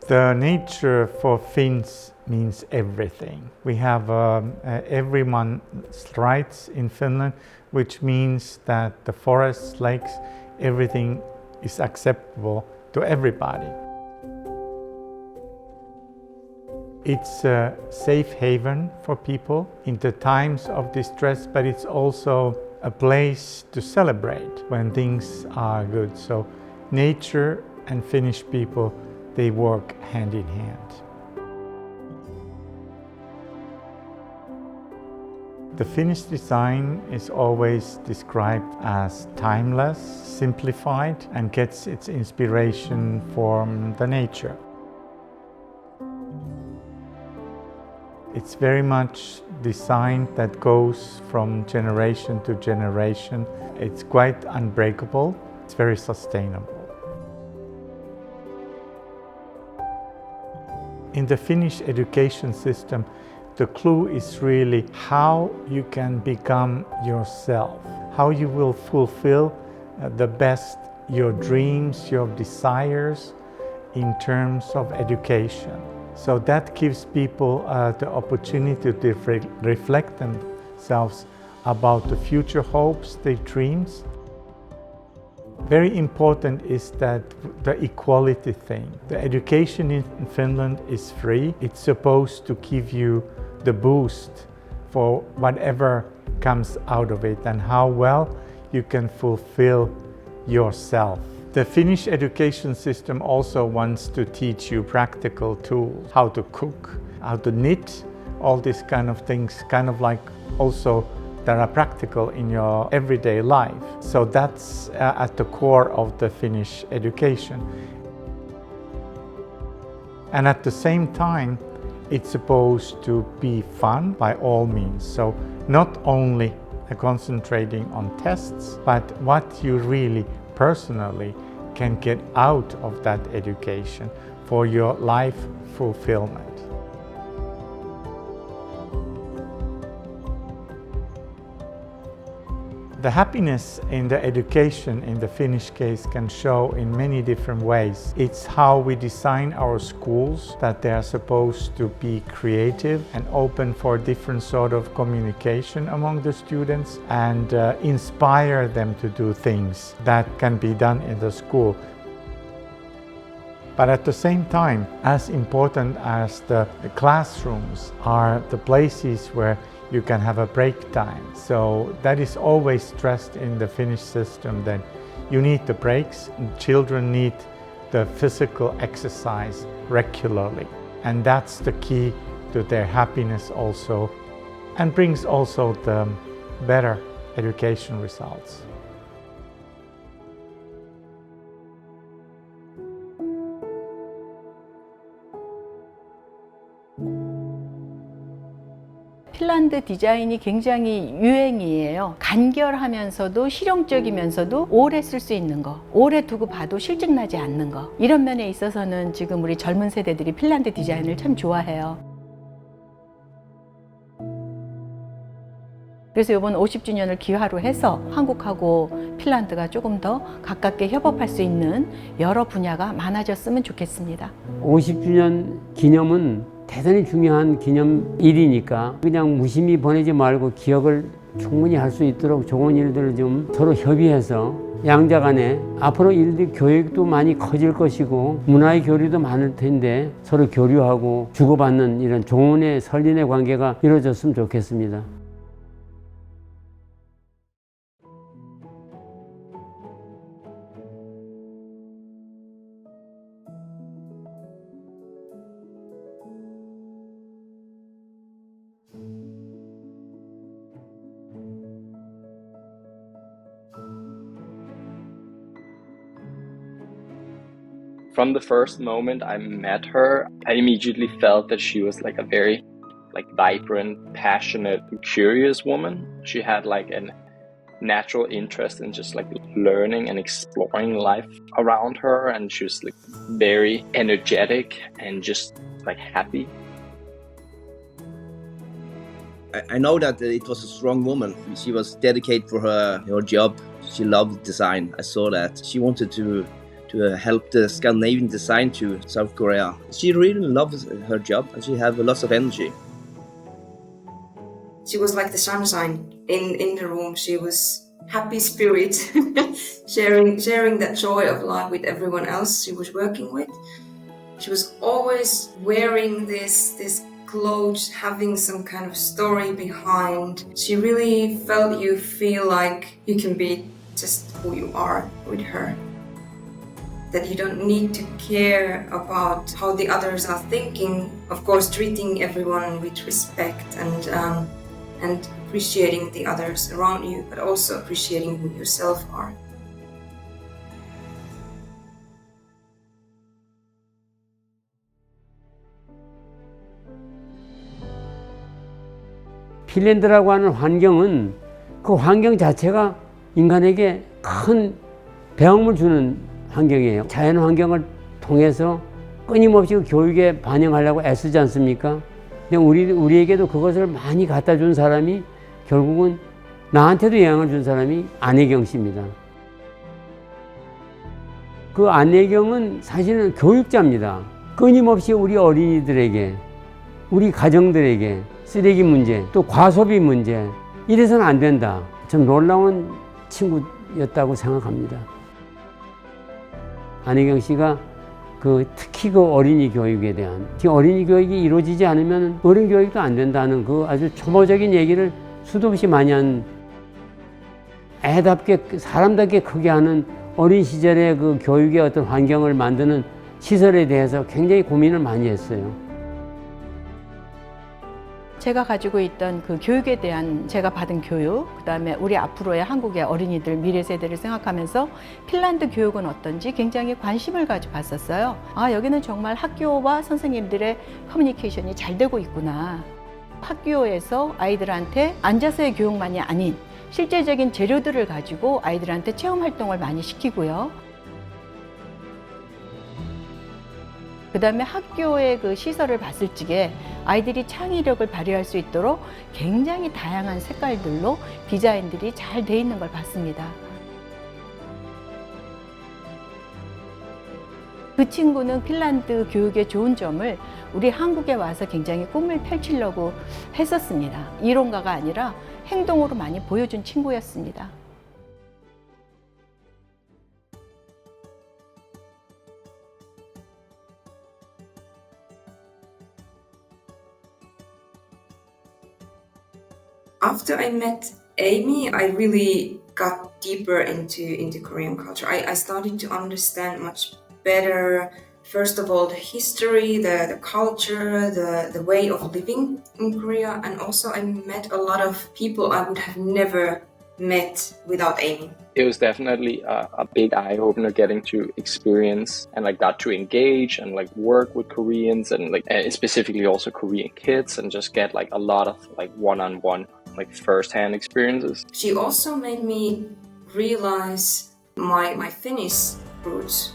The nature for Finns means everything. We have everyone's rights in Finland, which means that the forests, lakes, everything is acceptable to everybody. It's a safe haven for people in the times of distress, but it's also a place to celebrate when things are good. So nature and Finnish people, they work hand in hand. The Finnish design is always described as timeless, simplified, and gets its inspiration from the nature. It's very much design that goes from generation to generation. It's quite unbreakable. It's very sustainable. In the Finnish education system, the clue is really how you can become yourself, how you will fulfill the best your dreams, your desires in terms of education. So that gives people the opportunity to reflect themselves about the future hopes, their dreams. Very important is that the equality thing. The education in Finland is free. It's supposed to give you the boost for whatever comes out of it and how well you can fulfill yourself. The Finnish education system also wants to teach you practical tools, how to cook, how to knit, all these kind of things, kind of like also that are practical in your everyday life. So that's at the core of the Finnish education. And at the same time, it's supposed to be fun by all means. So not only concentrating on tests, but what you really personally can get out of that education for your life fulfillment. The happiness in the education in the Finnish case can show in many different ways. It's how we design our schools, that they are supposed to be creative and open for different sort of communication among the students and inspire them to do things that can be done in the school. But at the same time, as important as the classrooms are the places where you can have a break time. So that is always stressed in the Finnish system, that you need the breaks. Children need the physical exercise regularly. And that's the key to their happiness also, and brings also the better education results. 핀란드 디자인이 굉장히 유행이에요. 간결하면서도 실용적이면서도 오래 쓸 수 있는 거, 오래 두고 봐도 실증나지 않는 거, 이런 면에 있어서는 지금 우리 젊은 세대들이 핀란드 디자인을 참 좋아해요. 그래서 이번 50주년을 기화로 해서 한국하고 핀란드가 조금 더 가깝게 협업할 수 있는 여러 분야가 많아졌으면 좋겠습니다. 50주년 기념은 대단히 중요한 기념일이니까 그냥 무심히 보내지 말고 기억을 충분히 할 수 있도록 좋은 일들을 좀 서로 협의해서 양자 간에 앞으로 일들 교육도 많이 커질 것이고 문화의 교류도 많을 텐데 서로 교류하고 주고받는 이런 좋은 설린의 관계가 이루어졌으면 좋겠습니다. From the first moment I met her, I immediately felt that she was like a very vibrant, passionate, curious woman. She had like a natural interest in just like learning and exploring life around her, and she was like very energetic and just like happy. I know that it was a strong woman. She was dedicated for her job. She loved design. I saw that. She wanted to to help the Scandinavian design to South Korea. She really loves her job and she has lots of energy. She was like the sunshine in the room. She was happy spirit, sharing that joy of life with everyone else she was working with. She was always wearing this clothes, having some kind of story behind. She really felt you feel like you can be just who you are with her. That you don't need to care about how the others are thinking. Of course, treating everyone with respect and appreciating the others around you, but also appreciating who yourself are. 핀란드라고 하는 환경은 그 환경 자체가 인간에게 큰 배움을 주는 환경이에요. 자연 환경을 통해서 끊임없이 그 교육에 반영하려고 애쓰지 않습니까? 근데 우리에게도 그것을 많이 갖다 준 사람이 결국은 나한테도 영향을 준 사람이 안애경 씨입니다. 그 안애경은 사실은 교육자입니다. 끊임없이 우리 어린이들에게, 우리 가정들에게 쓰레기 문제, 또 과소비 문제, 이래서는 안 된다. 참 놀라운 친구였다고 생각합니다. 안애경 씨가 특히 그 어린이 교육에 대한, 어린이 교육이 이루어지지 않으면 어른 교육도 안 된다는 그 아주 초보적인 얘기를 수도 없이 많이 한, 애답게 사람답게 크게 하는 어린 시절의 그 교육의 어떤 환경을 만드는 시설에 대해서 굉장히 고민을 많이 했어요. 제가 가지고 있던 그 교육에 대한 제가 받은 교육, 그다음에 우리 앞으로의 한국의 어린이들 미래 세대를 생각하면서 핀란드 교육은 어떤지 굉장히 관심을 가지고 봤었어요. 아, 여기는 정말 학교와 선생님들의 커뮤니케이션이 잘 되고 있구나. 학교에서 아이들한테 앉아서의 교육만이 아닌 실제적인 재료들을 가지고 아이들한테 체험 활동을 많이 시키고요. 그 다음에 학교의 그 시설을 봤을 적에 아이들이 창의력을 발휘할 수 있도록 굉장히 다양한 색깔들로 디자인들이 잘 돼 있는 걸 봤습니다. 그 친구는 핀란드 교육의 좋은 점을 우리 한국에 와서 굉장히 꿈을 펼치려고 했었습니다. 이론가가 아니라 행동으로 많이 보여준 친구였습니다. After I met Amie, I really got deeper into Korean culture. I started to understand much better, first of all, the history, the culture, the way of living in Korea, and also I met a lot of people I would have never met without Amie. It was definitely a big eye-opener getting to experience and got to engage and work with Koreans and specifically also Korean kids and just get a lot of one-on-one first-hand experiences. She also made me realize my Finnish roots.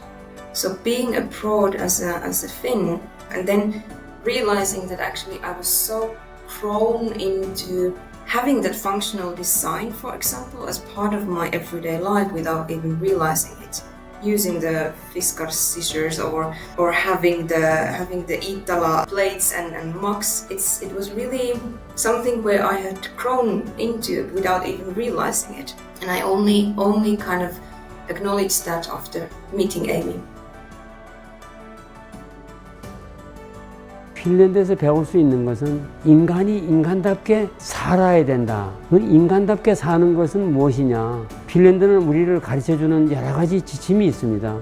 So being abroad as a Finn and then realizing that actually I was so prone into having that functional design, for example, as part of my everyday life without even realizing it. Using the fiskars scissors or having the Itala plates and mugs, it was really something where I had grown into without even realizing it. And I only kind of acknowledged that after meeting Amie. 핀란드에서 배울 수 있는 것은 인간이 인간답게 살아야 된다. 인간답게 사는 것은 무엇이냐? 핀란드는 우리를 가르쳐주는 여러 가지 지침이 있습니다.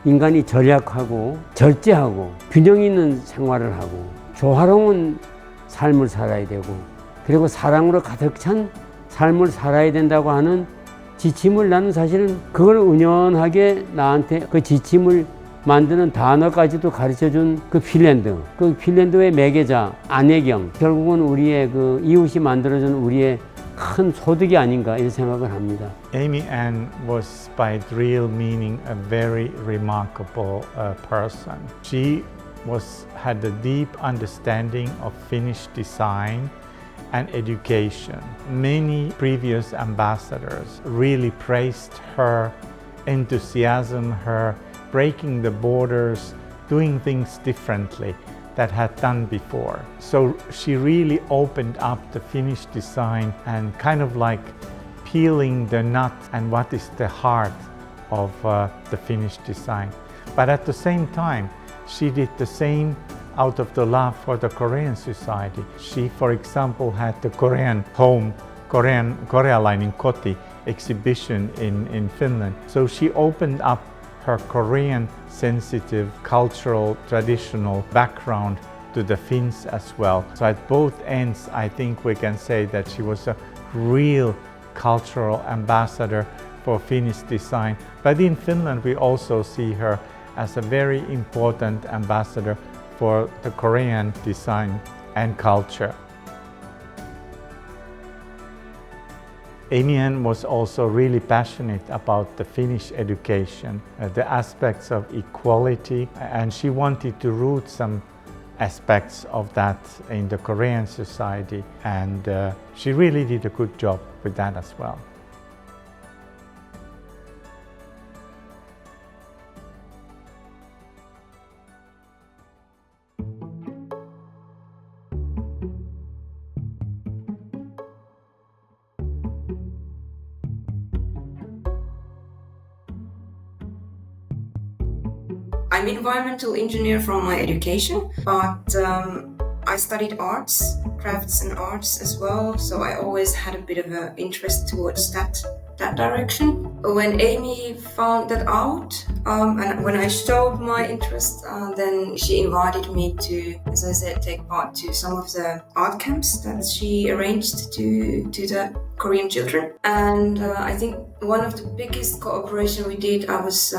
인간이 절약하고 절제하고 균형 있는 생활을 하고 조화로운 삶을 살아야 되고 그리고 사랑으로 가득 찬 삶을 살아야 된다고 하는 지침을 나는 사실은 그걸 은연하게 나한테 그 지침을 만드는 단어까지도 가르쳐준 그 핀란드의 매개자 안애경, 결국은 우리의 그 이웃이 만들어준 우리의 큰 소득이 아닌가 이런 생각을 합니다. Amie Ann was by real meaning a very remarkable person. She had a deep understanding of Finnish design and education. Many previous ambassadors really praised her enthusiasm, her breaking the borders, doing things differently that had done before. So she really opened up the Finnish design and kind of like peeling the nut and what is the heart of the Finnish design. But at the same time, she did the same out of the love for the Korean society. She, for example, had the Korean home, Korealainen koti exhibition in Finland. So she opened up her Korean sensitive, cultural, traditional background to the Finns as well. So at both ends, I think we can say that she was a real cultural ambassador for Finnish design. But in Finland, we also see her as a very important ambassador for the Korean design and culture. Amie Ann was also really passionate about the Finnish education, the aspects of equality, and she wanted to root some aspects of that in the Korean society, and she really did a good job with that as well. I'm an environmental engineer from my education, but I studied arts, crafts and arts as well, so I always had a bit of an interest towards that direction. When Amie found that out, and when I showed my interest, then she invited me to, as I said, take part to some of the art camps that she arranged to the Korean children. And I think one of the biggest cooperation we did, I was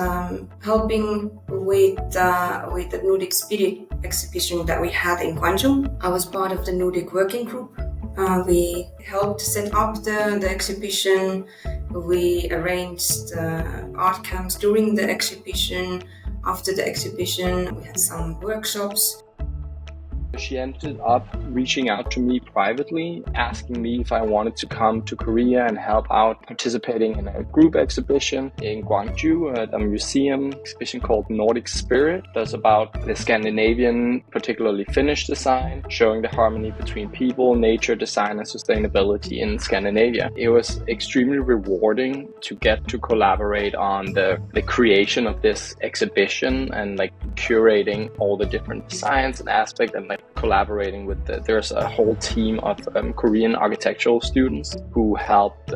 helping with the Nordic Spirit exhibition that we had in Gwangju. I was part of the Nordic working group. We helped set up the exhibition. We arranged art camps during the exhibition. After the exhibition, we had some workshops. She ended up reaching out to me privately, asking me if I wanted to come to Korea and help out participating in a group exhibition in Gwangju at a museum exhibition called Nordic Spirit. That's about the Scandinavian, particularly Finnish design, showing the harmony between people, nature, design, and sustainability in Scandinavia. It was extremely rewarding to get to collaborate on the creation of this exhibition and like curating all the different designs and aspects and like collaborating with there's a whole team of Korean architectural students who helped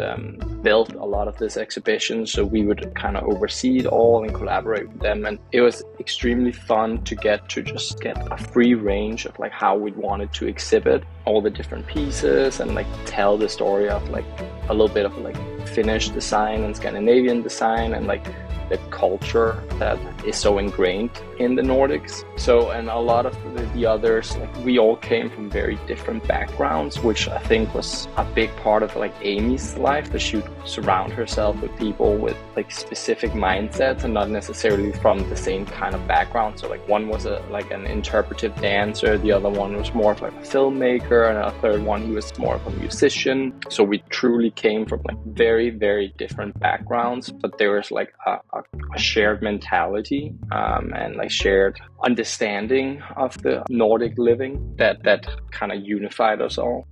build a lot of this exhibition, so we would kind of oversee it all and collaborate with them, and it was extremely fun to get a free range of like how we wanted to exhibit all the different pieces and like tell the story of like a little bit of like Finnish design and Scandinavian design and like the culture that is so ingrained in the Nordics. So, and a lot of the others, like we all came from very different backgrounds, which I think was a big part of like Amie's life, that she would surround herself with people with like specific mindsets and not necessarily from the same kind of background. So like one was an interpretive dancer, the other one was more of like a filmmaker, and a third one, he was more of a musician. So we truly came from like very, very different backgrounds, but there was like a shared mentality and like shared understanding of the Nordic living that kind of unified us all.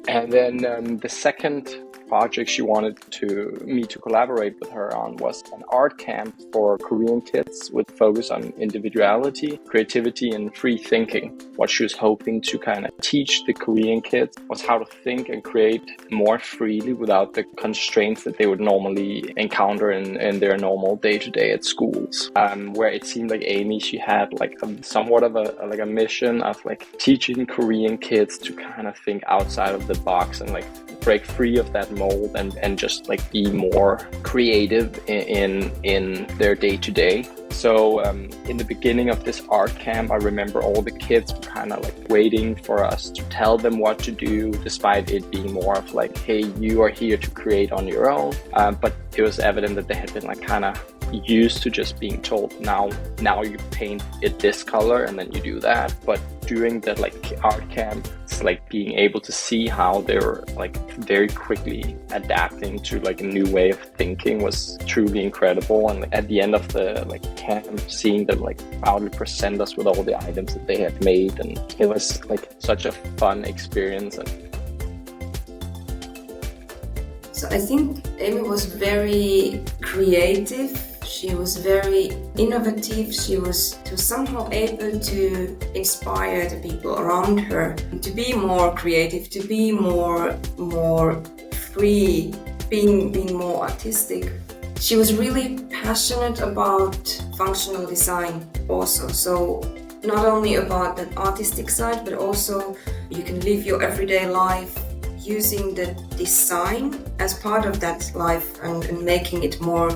And then the second project she wanted me to collaborate with her on was an art camp for Korean kids with focus on individuality, creativity, and free thinking. What she was hoping to kind of teach the Korean kids was how to think and create more freely without the constraints that they would normally encounter in their normal day-to-day at schools. Where it seemed like Amie, she had like somewhat of a mission of like teaching Korean kids to kind of think outside of the box and like break free of that mold and just like be more creative in their day-to-day. So in the beginning of this art camp, I remember all the kids were kind of like waiting for us to tell them what to do, despite it being more of like, hey, you are here to create on your own. But it was evident that they had been like kind of used to just being told, now you paint it this color and then you do that. But doing the like art camps, like being able to see how they were like very quickly adapting to like a new way of thinking was truly incredible. And at the end of the like camp, seeing them like proudly present us with all the items that they had made, and it was like such a fun experience. So I think Amie was very creative. She was very innovative. She was somehow able to inspire the people around her to be more creative, to be more free, being more artistic. She was really passionate about functional design also. So not only about the artistic side, but also you can live your everyday life using the design as part of that life and making it more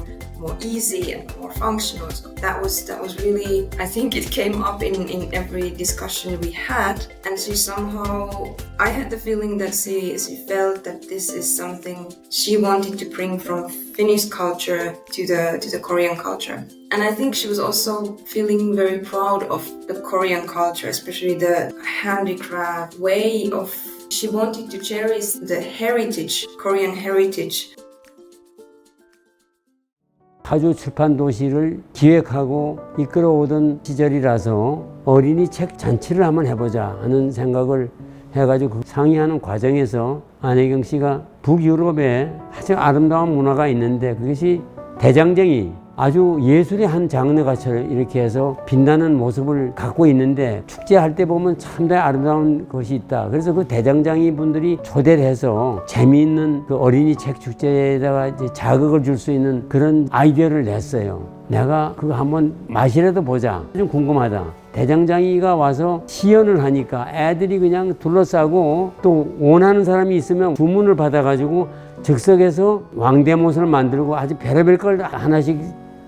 easy and more functional. So that was really, I think it came up in every discussion we had, and she somehow, I had the feeling that she felt that this is something she wanted to bring from Finnish culture to the Korean culture. And I think she was also feeling very proud of the Korean culture, especially the handicraft way of, she wanted to cherish the heritage, Korean heritage. 파주 출판 도시를 기획하고 이끌어오던 시절이라서 어린이 책 잔치를 한번 해보자 하는 생각을 해가지고 상의하는 과정에서 안애경 씨가 북유럽에 아주 아름다운 문화가 있는데 그것이 대장정이 아주 예술의 한 장르가처럼 이렇게 해서 빛나는 모습을 갖고 있는데 축제할 때 보면 참다히 아름다운 것이 있다. 그래서 그 대장장이 분들이 초대를 해서 재미있는 그 어린이 책 축제에다가 이제 자극을 줄 수 있는 그런 아이디어를 냈어요. 내가 그거 한번 맛이라도 보자. 좀 궁금하다. 대장장이가 와서 시연을 하니까 애들이 그냥 둘러싸고 또 원하는 사람이 있으면 주문을 받아가지고 즉석에서 왕대못을 만들고 아주 별의별 걸 하나씩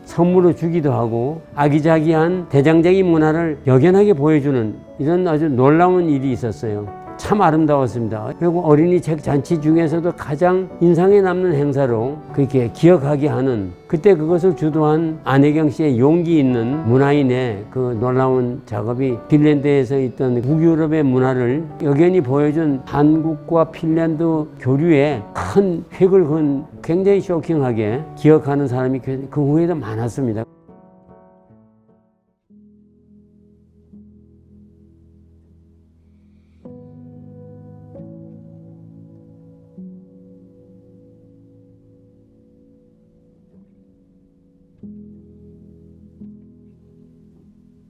선물로 주기도 하고 아기자기한 대장장이 문화를 역연하게 보여주는 이런 아주 놀라운 일이 있었어요. 참 아름다웠습니다. 그리고 어린이 책 잔치 중에서도 가장 인상에 남는 행사로 그렇게 기억하게 하는, 그때 그것을 주도한 안애경 씨의 용기 있는 문화인의 그 놀라운 작업이 핀란드에서 있던 북유럽의 문화를 역연히 보여준 한국과 핀란드 교류에 큰 획을 그은 굉장히 쇼킹하게 기억하는 사람이 그 후에도 많았습니다.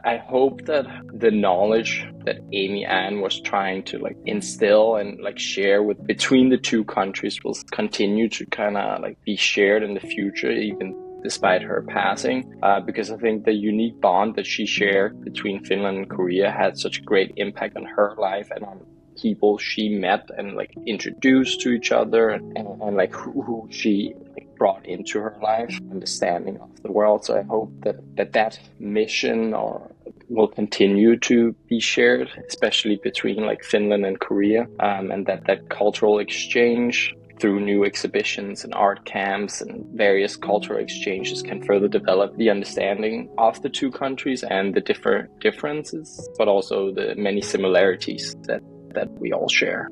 I hope that the knowledge that Amie Ann was trying to like instill and like share with between the two countries will continue to kind of like be shared in the future, even despite her passing, because I think the unique bond that she shared between Finland and Korea had such a great impact on her life and on people she met and like introduced to each other, and like who she like brought into her life, understanding of the world. So I hope that mission will continue to be shared, especially between like Finland and Korea, and that cultural exchange through new exhibitions and art camps and various cultural exchanges can further develop the understanding of the two countries and the different differences, but also the many similarities that we all share.